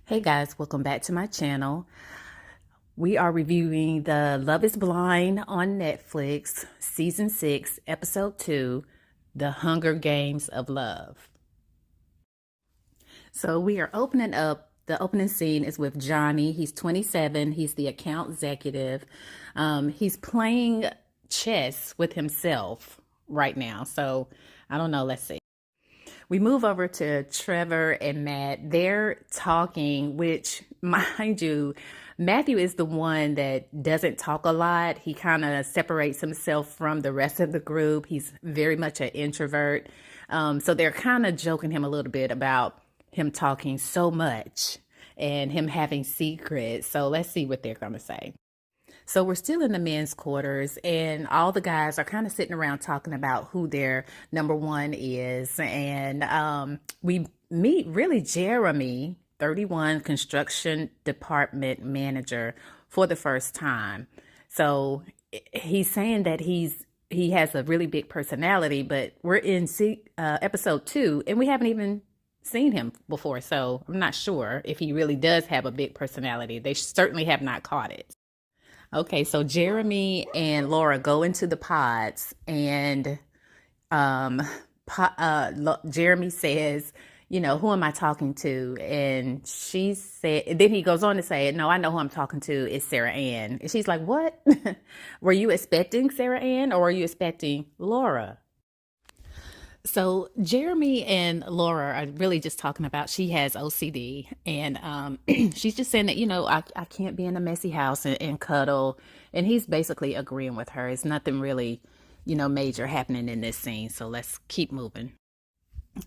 Hey guys, welcome back to my channel. We are reviewing the Love is Blind on Netflix, Season 6, Episode 2, The Hunger Games of Love. So we are opening up. The opening scene is with Johnny. He's 27. He's the account executive. He's playing chess with himself right now. So I don't know. Let's see. We move over to Trevor and Matt. They're talking, which, mind you, Matthew is the one that doesn't talk a lot. He kind of separates himself from the rest of the group. He's very much an introvert. So they're kind of joking him a little bit about him talking so much and him having secrets. So let's see what they're going to say. So we're still in the men's quarters, and all the guys are kind of sitting around talking about who their number one is. And we meet really Jeremy, 31, construction department manager, for the first time. So he's saying that he has a really big personality, but we're in episode 2, and we haven't even seen him before. So I'm not sure if he really does have a big personality. They certainly have not caught it. Okay, so Jeremy and Laura go into the pods, and Jeremy says, who am I talking to? And she said, then he goes on to say, no, I know who I'm talking to. It's Sarah Ann. And she's like, what? Were you expecting Sarah Ann, or were you expecting Laura? So Jeremy and Laura are really just talking about she has OCD, and she's just saying that, I can't be in a messy house and cuddle. And he's basically agreeing with her. It's nothing really, major happening in this scene. So let's keep moving.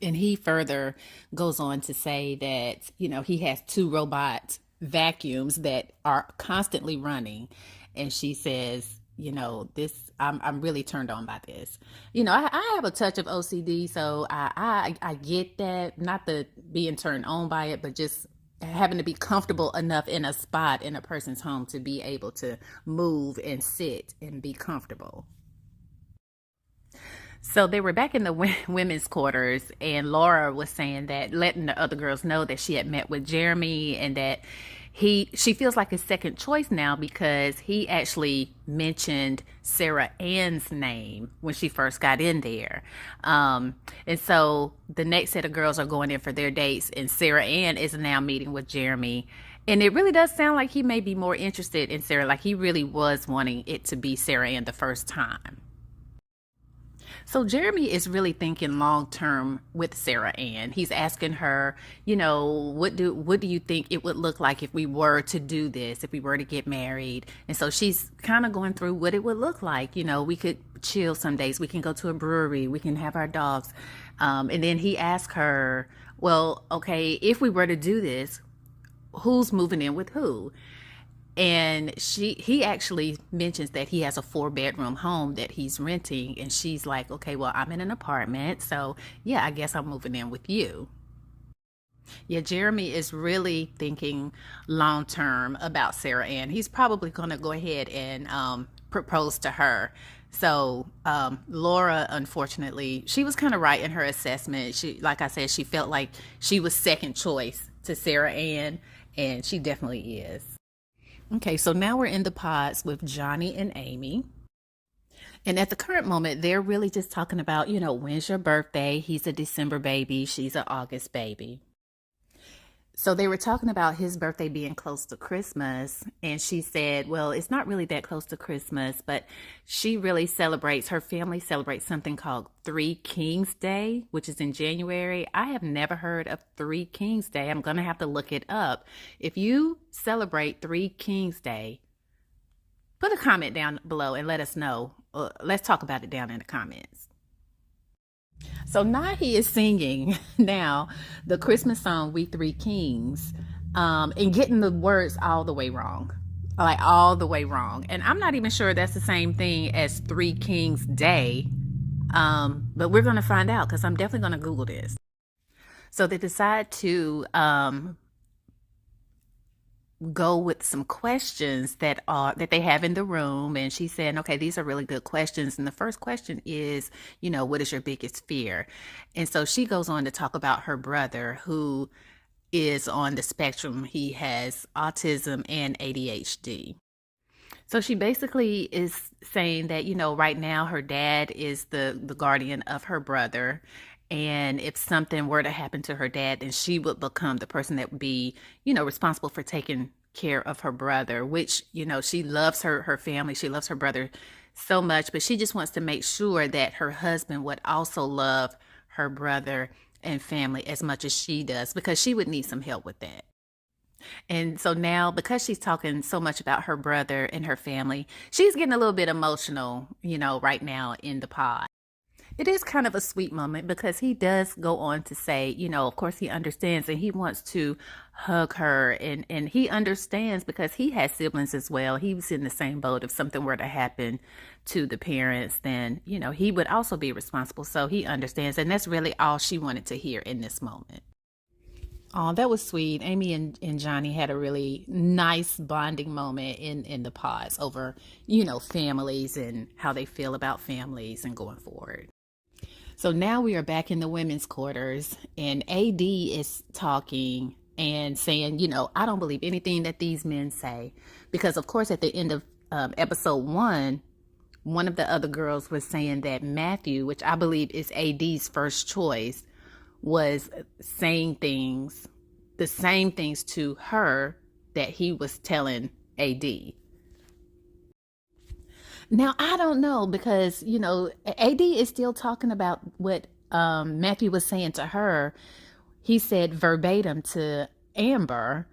And he further goes on to say that, he has 2 robot vacuums that are constantly running. And she says, I'm really turned on by this. I have a touch of OCD, so I get that. Not the being turned on by it, but just having to be comfortable enough in a spot in a person's home to be able to move and sit and be comfortable. So they were back in the women's quarters, and Laura was saying that, letting the other girls know that she had met with Jeremy, and that she feels like his second choice now because he actually mentioned Sarah Ann's name when she first got in there. And so the next set of girls are going in for their dates, and Sarah Ann is now meeting with Jeremy. And it really does sound like he may be more interested in Sarah, like he really was wanting it to be Sarah Ann the first time. So Jeremy is really thinking long term with Sarah Ann. He's asking her, what do you think it would look like if we were to do this, if we were to get married? And so she's kind of going through what it would look like. We could chill some days. We can go to a brewery. We can have our dogs. And then he asked her, well, okay, if we were to do this, who's moving in with who? And he actually mentions that he has a 4-bedroom home that he's renting. And she's like, okay, well, I'm in an apartment. So yeah, I guess I'm moving in with you. Yeah, Jeremy is really thinking long term about Sarah Ann. He's probably going to go ahead and propose to her. So Laura, unfortunately, she was kind of right in her assessment. Like I said, she felt like she was second choice to Sarah Ann, and she definitely is. Okay, so now we're in the pods with Johnny and Amy. And at the current moment, they're really just talking about, when's your birthday? He's a December baby. She's an August baby. So they were talking about his birthday being close to Christmas. And she said, well, it's not really that close to Christmas, but her family celebrates something called Three Kings Day, which is in January. I have never heard of Three Kings Day. I'm going to have to look it up. If you celebrate Three Kings Day, put a comment down below and let us know. Let's talk about it down in the comments. So Nahi is singing now the Christmas song We Three Kings, and getting the words all the way wrong. Like all the way wrong. And I'm not even sure that's the same thing as Three Kings Day. But we're going to find out, because I'm definitely going to Google this. So they decide to go with some questions that they have in the room, and she's saying, okay, these are really good questions. And the first question is, what is your biggest fear? And so she goes on to talk about her brother, who is on the spectrum. He has autism and ADHD. So she basically is saying that, right now her dad is the guardian of her brother. And if something were to happen to her dad, then she would become the person that would be, responsible for taking care of her brother, which, she loves her family. She loves her brother so much, but she just wants to make sure that her husband would also love her brother and family as much as she does, because she would need some help with that. And so now, because she's talking so much about her brother and her family, she's getting a little bit emotional, right now in the pod. It is kind of a sweet moment because he does go on to say, of course he understands and he wants to hug her, and he understands because he has siblings as well. He was in the same boat. If something were to happen to the parents, then, he would also be responsible. So he understands. And that's really all she wanted to hear in this moment. Oh, that was sweet. Amy and Johnny had a really nice bonding moment in the pods over, families and how they feel about families and going forward. So now we are back in the women's quarters, and AD is talking and saying, I don't believe anything that these men say, because of course at the end of episode one of the other girls was saying that Matthew, which I believe is AD's first choice, was saying the same things to her that he was telling AD. Now, I don't know, because, AD is still talking about what Matthew was saying to her. He said verbatim to Amber.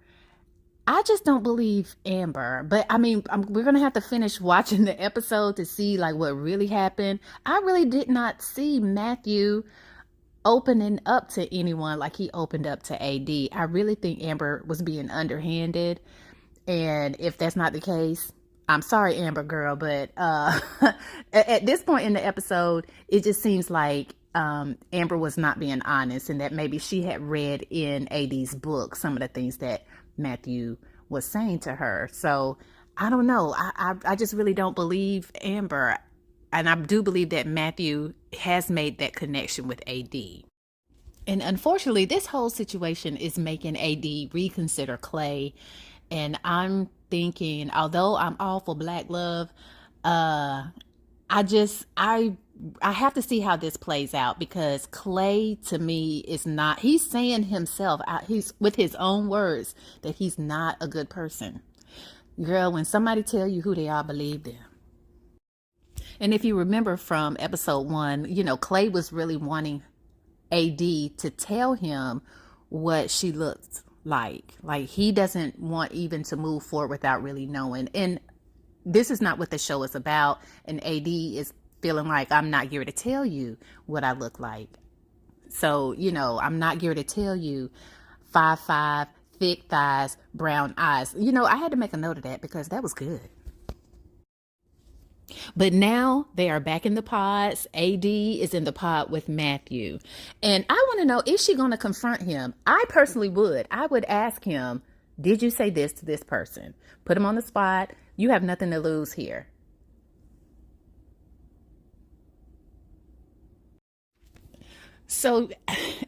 I just don't believe Amber. But, we're going to have to finish watching the episode to see, what really happened. I really did not see Matthew opening up to anyone like he opened up to AD. I really think Amber was being underhanded. And if that's not the case, I'm sorry, Amber girl, but at this point in the episode, it just seems like Amber was not being honest, and that maybe she had read in AD's book some of the things that Matthew was saying to her. So I don't know. I just really don't believe Amber. And I do believe that Matthew has made that connection with AD. And unfortunately, this whole situation is making AD reconsider Clay. And I'm thinking, although I'm all for Black love, I have to see how this plays out, because Clay, to me, is not, he's saying himself, he's with his own words, that he's not a good person. Girl, when somebody tell you who they are, believe them. And if you remember from episode 1, Clay was really wanting AD to tell him what she looked like he doesn't want even to move forward without really knowing. And this is not what the show is about. And AD is feeling like, I'm not here to tell you what I look like. So, I'm not here to tell you 5'5", thick thighs, brown eyes. I had to make a note of that because that was good. But now they are back in the pods. AD is in the pod with Matthew. And I want to know, is she going to confront him? I personally would. I would ask him, did you say this to this person? Put him on the spot. You have nothing to lose here. So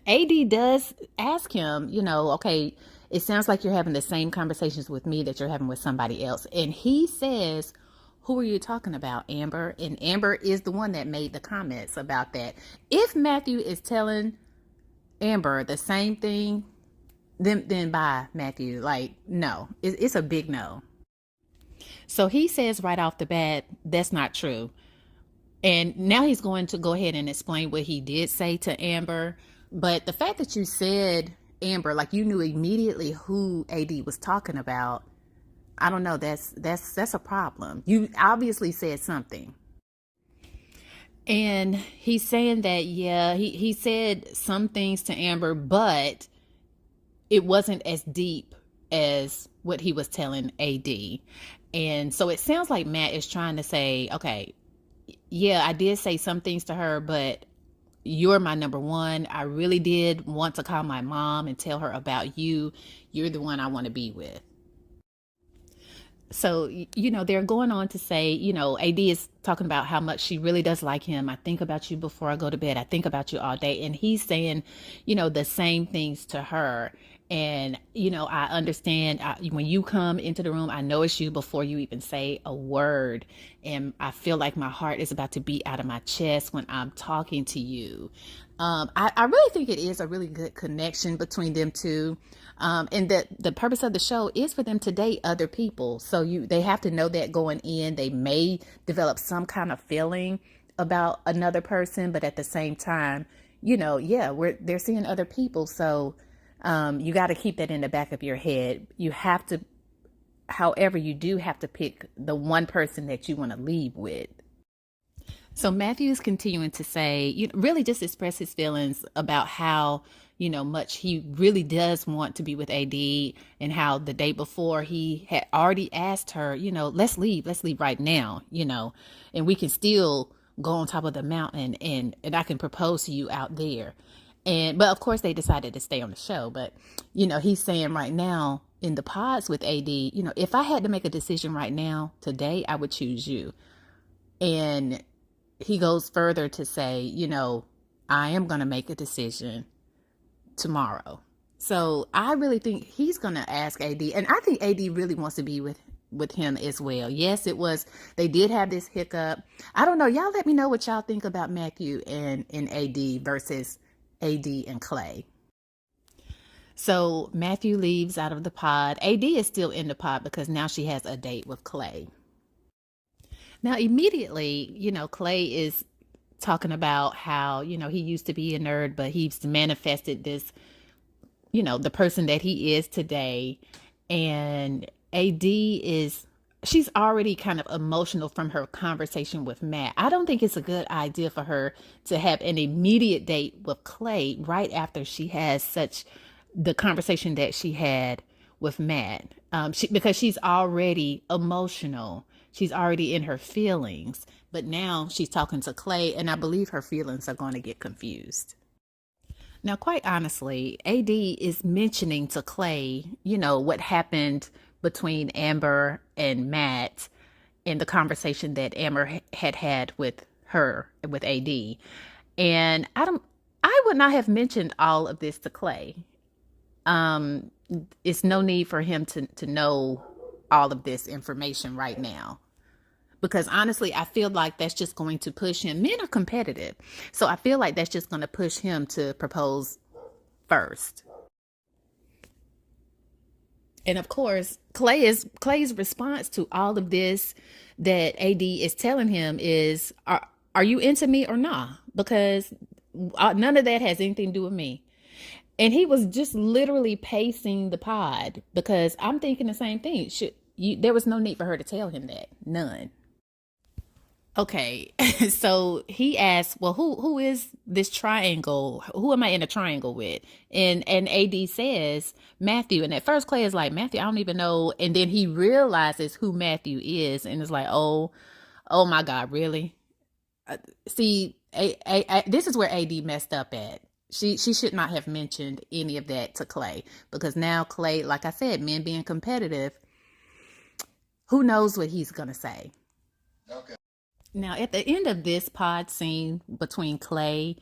AD does ask him, okay, it sounds like you're having the same conversations with me that you're having with somebody else. And he says, who are you talking about, Amber? And Amber is the one that made the comments about that. If Matthew is telling Amber the same thing, then bye, Matthew. No, it's a big no. So he says right off the bat, that's not true. And now he's going to go ahead and explain what he did say to Amber. But the fact that you said Amber, you knew immediately who AD was talking about, I don't know, that's a problem. You obviously said something. And he's saying that, yeah, he said some things to Amber, but it wasn't as deep as what he was telling AD. And so it sounds like Matt is trying to say, okay, yeah, I did say some things to her, but you're my number one. I really did want to call my mom and tell her about you. You're the one I want to be with. So, they're going on to say, AD is talking about how much she really does like him. I think about you before I go to bed. I think about you all day. And he's saying, the same things to her. And, I understand when you come into the room, I know it's you before you even say a word. And I feel like my heart is about to beat out of my chest when I'm talking to you. I really think it is a really good connection between them two. And the purpose of the show is for them to date other people. So they have to know that going in. They may develop some kind of feeling about another person, but at the same time, they're seeing other people. So you got to keep that in the back of your head. You have to, however, you do have to pick the one person that you want to leave with. So Matthew is continuing to say, really just express his feelings about how, much he really does want to be with AD, and how the day before he had already asked her, let's leave right now, and we can still go on top of the mountain and I can propose to you out there. But of course they decided to stay on the show. But, he's saying right now in the pods with AD, if I had to make a decision right now today, I would choose you. And he goes further to say, I am going to make a decision tomorrow. So I really think he's going to ask AD. And I think AD really wants to be with him as well. Yes, they did have this hiccup. I don't know. Y'all let me know what y'all think about Matthew and AD versus AD and Clay. So Matthew leaves out of the pod. AD is still in the pod because now she has a date with Clay. Now, immediately, Clay is talking about how, he used to be a nerd, but he's manifested this, the person that he is today. And she's already kind of emotional from her conversation with Matt. I don't think it's a good idea for her to have an immediate date with Clay right after she has the conversation that she had with Matt, because she's already emotional. She's already in her feelings, but now she's talking to Clay, and I believe her feelings are going to get confused. Now, quite honestly, AD is mentioning to Clay, what happened between Amber and Matt in the conversation that Amber had with AD. And I would not have mentioned all of this to Clay. It's no need for him to know all of this information right now. Because honestly, I feel like that's just going to push him. Men are competitive. So I feel like that's just going to push him to propose first. And of course, Clay's response to all of this that AD is telling him is, are you into me or not? Because none of that has anything to do with me. And he was just literally pacing the pod, because I'm thinking the same thing. There was no need for her to tell him that. None. Okay, so he asked, well, who is this triangle? Who am I in a triangle with? And AD says Matthew. And at first Clay is like, Matthew, I don't even know. And then he realizes who Matthew is and is like, oh my God, really? See, this is where AD messed up at. She should not have mentioned any of that to Clay, because now Clay, like I said, men being competitive, who knows what he's going to say. Okay. Now, at the end of this pod scene between Clay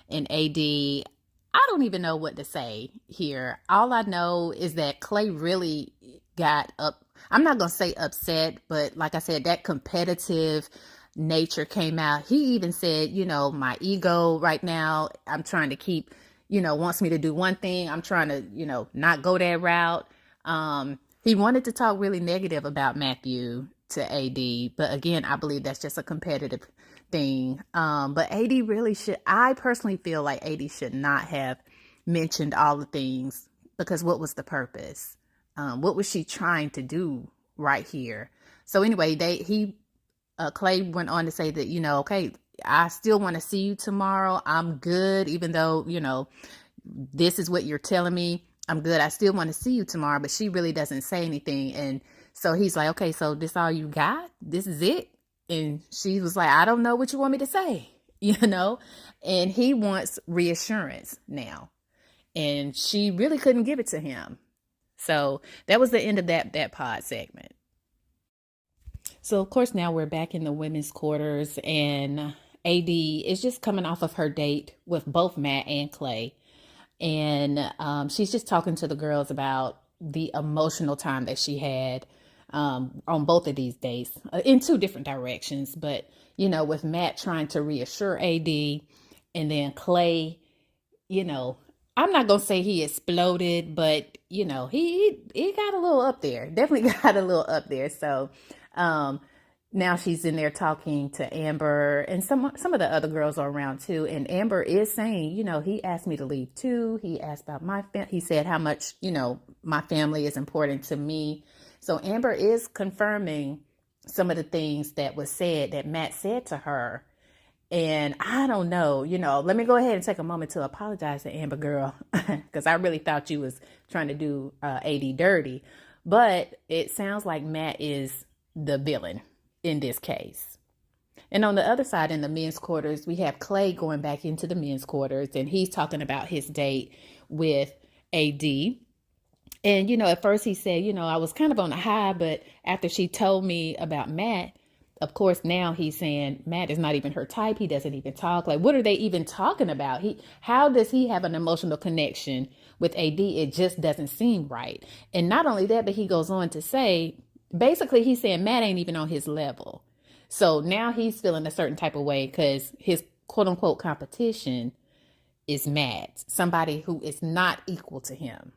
and AD, I don't even know what to say here. All I know is that Clay really got up. I'm not going to say upset, but like I said, that competitive nature came out. He even said, my ego right now, I'm trying to keep, wants me to do one thing. I'm trying to, not go that route. He wanted to talk really negative about Matthew to AD, but again, I believe that's just a competitive thing. But AD really I personally feel like AD should not have mentioned all the things, because what was the purpose? What was she trying to do right here? So anyway, Clay went on to say that, okay, I still want to see you tomorrow. I'm good, even though, this is what you're telling me. I'm good. I still want to see you tomorrow, but she really doesn't say anything. And so he's like, okay, so this all you got? This is it? And she was like, I don't know what you want me to say, and he wants reassurance now. And she really couldn't give it to him. So that was the end of that pod segment. So of course, now we're back in the women's quarters, and AD is just coming off of her date with both Matt and Clay. And she's just talking to the girls about the emotional time that she had on both of these days in two different directions. But, with Matt trying to reassure AD, and then Clay, you know, I'm not gonna say he exploded, but he got a little up there. Definitely got a little up there. So um now she's in there talking to Amber, and some of the other girls are around too. And Amber is saying, he asked me to leave too. He asked about he said how much, my family is important to me. So Amber is confirming some of the things that was said that Matt said to her. And I don't know, let me go ahead and take a moment to apologize to Amber girl, because I really thought you was trying to do AD dirty. But it sounds like Matt is the villain in this case. And on the other side, in the men's quarters, we have Clay going back into the men's quarters, and he's talking about his date with AD. And, at first he said, I was kind of on a high, but after she told me about Matt, of course, now he's saying Matt is not even her type. He doesn't even talk. Like, what are they even talking about? How does he have an emotional connection with AD? It just doesn't seem right. And not only that, but he goes on to say, basically, he's saying Matt ain't even on his level. So now he's feeling a certain type of way because his quote unquote competition is Matt, somebody who is not equal to him.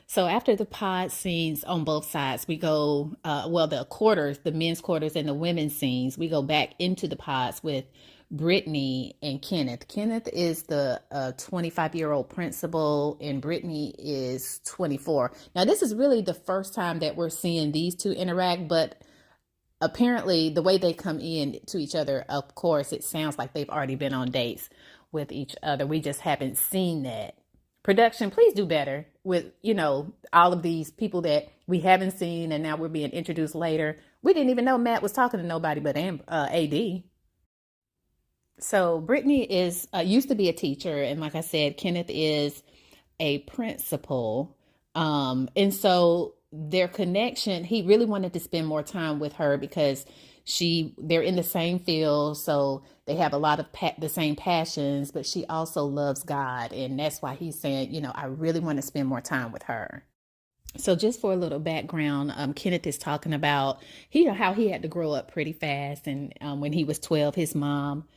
So after the pod scenes on both sides, we go, the quarters, the men's quarters and the women's scenes, we go back into the pods with Brittany and Kenneth. Kenneth is the 25-year-old principal, and Brittany is 24. Now, this is really the first time that we're seeing these two interact, but apparently the way they come in to each other, of course, it sounds like they've already been on dates with each other. We just haven't seen that. Production, please do better with, all of these people that we haven't seen and now we're being introduced later. We didn't even know Matt was talking to nobody but AD. So Brittany is used to be a teacher, and like I said, Kenneth is a principal. And so their connection, he really wanted to spend more time with her because they're in the same field, so they have a lot of the same passions, but she also loves God, and that's why he's saying, I really want to spend more time with her. So just for a little background, Kenneth is talking about how he had to grow up pretty fast, and when he was 12, his mom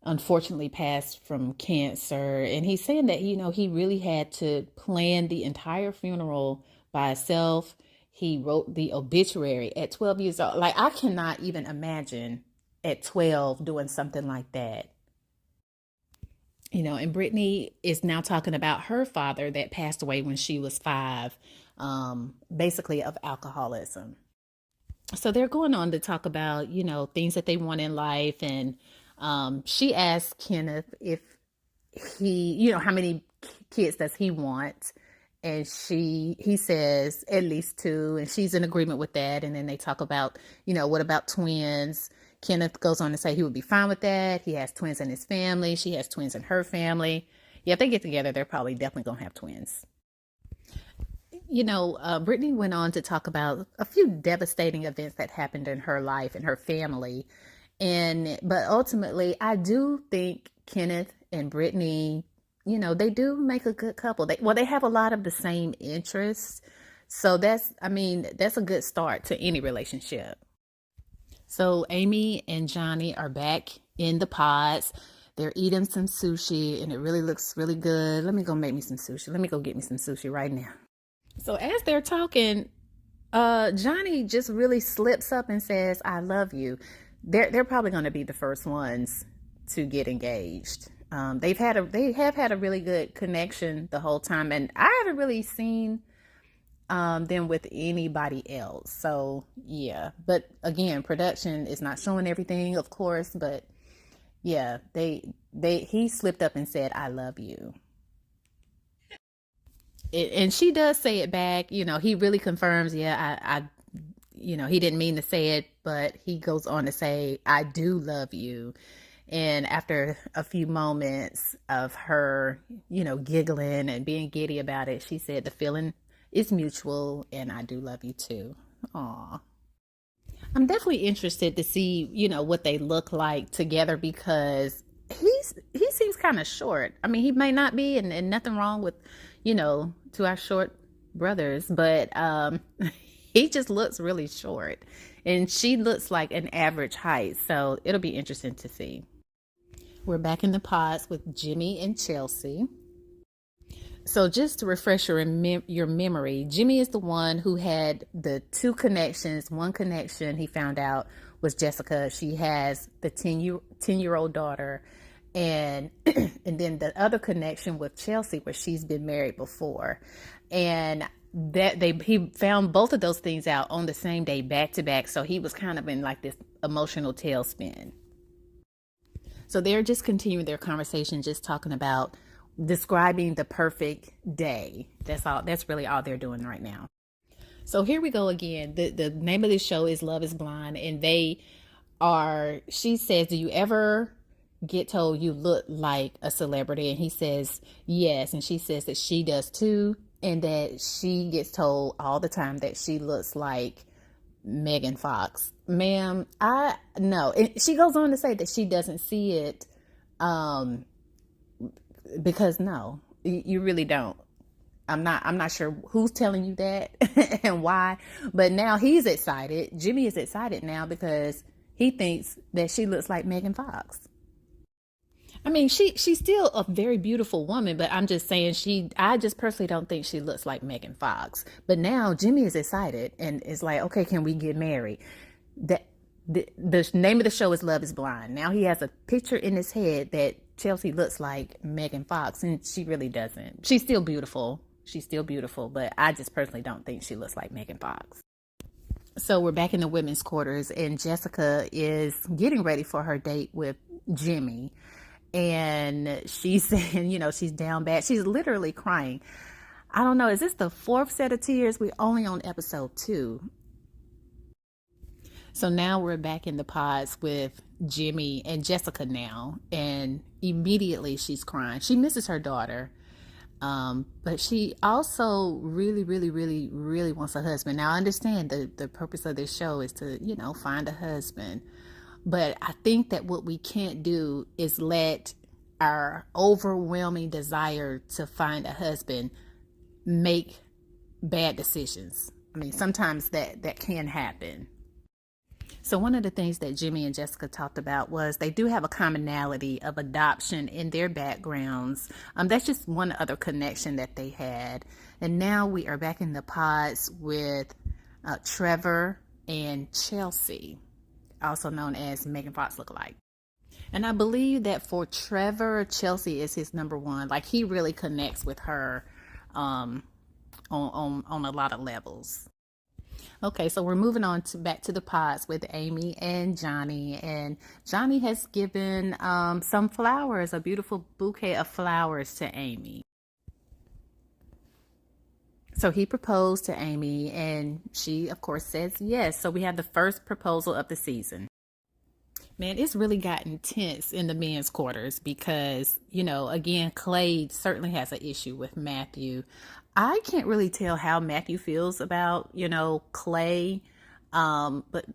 unfortunately passed from cancer, and he's saying that he really had to plan the entire funeral by himself. He wrote the obituary at 12 years old. Like, I cannot even imagine at 12 doing something like that. And Brittany is now talking about her father that passed away when she was 5, basically of alcoholism. So they're going on to talk about, things that they want in life. And she asked Kenneth if he, how many kids does he want? And he says at least 2, and she's in agreement with that. And then they talk about, what about twins? Kenneth goes on to say he would be fine with that. He has twins in his family. She has twins in her family. Yeah, if they get together, they're probably definitely going to have twins. Brittany went on to talk about a few devastating events that happened in her life and her family. But ultimately, I do think Kenneth and Brittany, they do make a good couple. They have a lot of the same interests. So that's a good start to any relationship. So Amy and Johnny are back in the pods. They're eating some sushi, and it really looks really good. Let me go make me some sushi. Let me go get me some sushi right now. So as they're talking, Johnny just really slips up and says, "I love you." They're probably going to be the first ones to get engaged. They have had a really good connection the whole time, and I haven't really seen them with anybody else. So yeah, but again, production is not showing everything, of course, but yeah, he slipped up and said, "I love you." And she does say it back. He really confirms, yeah, I he didn't mean to say it, but he goes on to say, "I do love you." And after a few moments of her, giggling and being giddy about it, she said, "The feeling is mutual, and I do love you too." Aw. I'm definitely interested to see, what they look like together, because he seems kind of short. I mean, he may not be, and nothing wrong with, to our short brothers, but he just looks really short, and she looks like an average height. So it'll be interesting to see. We're back in the pods with Jimmy and Chelsea. So just to refresh your memory, Jimmy is the one who had the two connections. One connection he found out was Jessica. She has the 10-year-old daughter. And and then the other connection with Chelsea, where she's been married before. And he found both of those things out on the same day, back to back. So he was kind of in like this emotional tailspin. So they're just continuing their conversation, just talking about describing the perfect day. That's all. That's really all they're doing right now. So here we go again. The name of this show is Love is Blind, and she says, do you ever get told you look like a celebrity? And he says yes, and she says that she does too, and that she gets told all the time that she looks like Megan Fox. Ma'am, I no. And she goes on to say that she doesn't see it because no, you really don't. I'm not sure who's telling you that and why, but now he's excited. Jimmy is excited now because he thinks that she looks like Megan Fox. I mean, she's still a very beautiful woman, but I'm just saying I just personally don't think she looks like Megan Fox. But now Jimmy is excited and is like, okay, can we get married? The name of the show is Love is Blind. Now he has a picture in his head that Chelsea looks like Megan Fox, and she really doesn't. She's still beautiful. But I just personally don't think she looks like Megan Fox. So we're back in the women's quarters, and Jessica is getting ready for her date with Jimmy. And she's saying, she's down bad. She's literally crying. I don't know. Is this the fourth set of tears? We're only on episode 2. So now we're back in the pods with Jimmy and Jessica now. And immediately she's crying. She misses her daughter. But she also really, really, really, really wants a husband. Now I understand the purpose of this show is to, find a husband. But I think that what we can't do is let our overwhelming desire to find a husband make bad decisions. I mean, sometimes that can happen. So one of the things that Jimmy and Jessica talked about was they do have a commonality of adoption in their backgrounds. That's just one other connection that they had. And now we are back in the pods with Trevor and Chelsea, also known as Megan Fox lookalike. And I believe that for Trevor, Chelsea is his number one. Like, he really connects with her on a lot of levels. Okay, so we're moving on back to the pods with Amy and Johnny. And Johnny has given some flowers, a beautiful bouquet of flowers to Amy. So he proposed to Amy, and she, of course, says yes. So we have the first proposal of the season. Man, it's really gotten tense in the men's quarters because, again, Clay certainly has an issue with Matthew. I can't really tell how Matthew feels about, Clay. But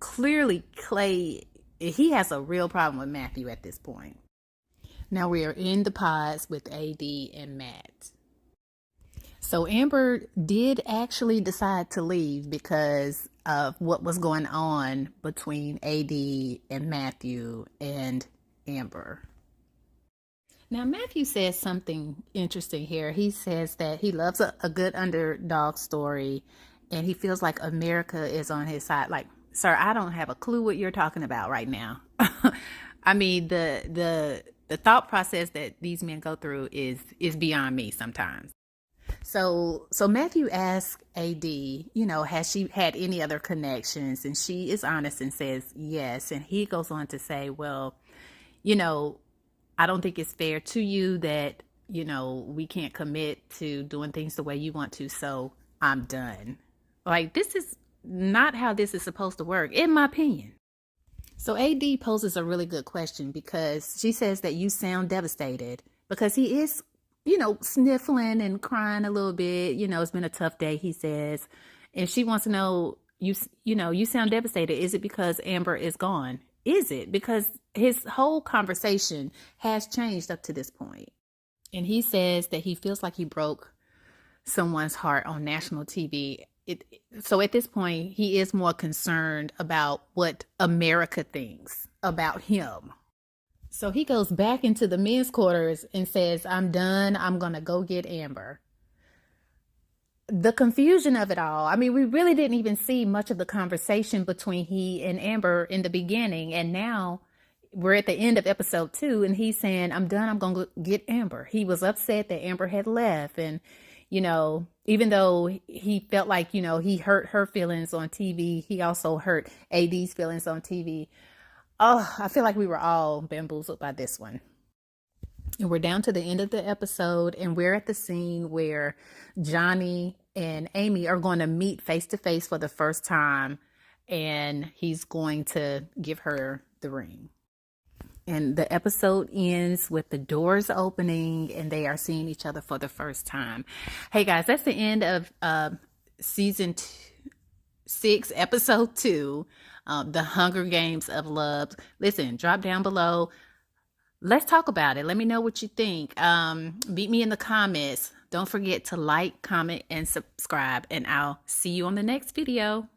clearly Clay, he has a real problem with Matthew at this point. Now we are in the pods with AD and Matt. So Amber did actually decide to leave because of what was going on between AD and Matthew and Amber. Now, Matthew says something interesting here. He says that he loves a good underdog story, and he feels like America is on his side. Like, sir, I don't have a clue what you're talking about right now. I mean, the thought process that these men go through is beyond me sometimes. So Matthew asked AD, has she had any other connections? And she is honest and says yes. And he goes on to say, well, I don't think it's fair to you that, we can't commit to doing things the way you want to. So I'm done. Like, this is not how this is supposed to work, in my opinion. So AD poses a really good question because she says that you sound devastated because he is sniffling and crying a little bit. It's been a tough day, he says. And she wants to know, you sound devastated. Is it because Amber is gone? is it? Because his whole conversation has changed up to this point. And he says that he feels like he broke someone's heart on national TV. So at this point, he is more concerned about what America thinks about him. So he goes back into the men's quarters and says, I'm done. I'm going to go get Amber. The confusion of it all. I mean, we really didn't even see much of the conversation between he and Amber in the beginning. And now we're at the end of episode 2 and he's saying, I'm done. I'm going to get Amber. He was upset that Amber had left. And, you know, even though he felt like, you know, he hurt her feelings on TV, he also hurt AD's feelings on TV. Oh, I feel like we were all bamboozled by this one. And we're down to the end of the episode, and we're at the scene where Johnny and Amy are going to meet face to face for the first time, and he's going to give her the ring. And the episode ends with the doors opening, and they are seeing each other for the first time. Hey guys, that's the end of season 6, episode 2, The Hunger Games of Love. Listen, drop down below. Let's talk about it. Let me know what you think. Beat me in the comments. Don't forget to like, comment, and subscribe. And I'll see you on the next video.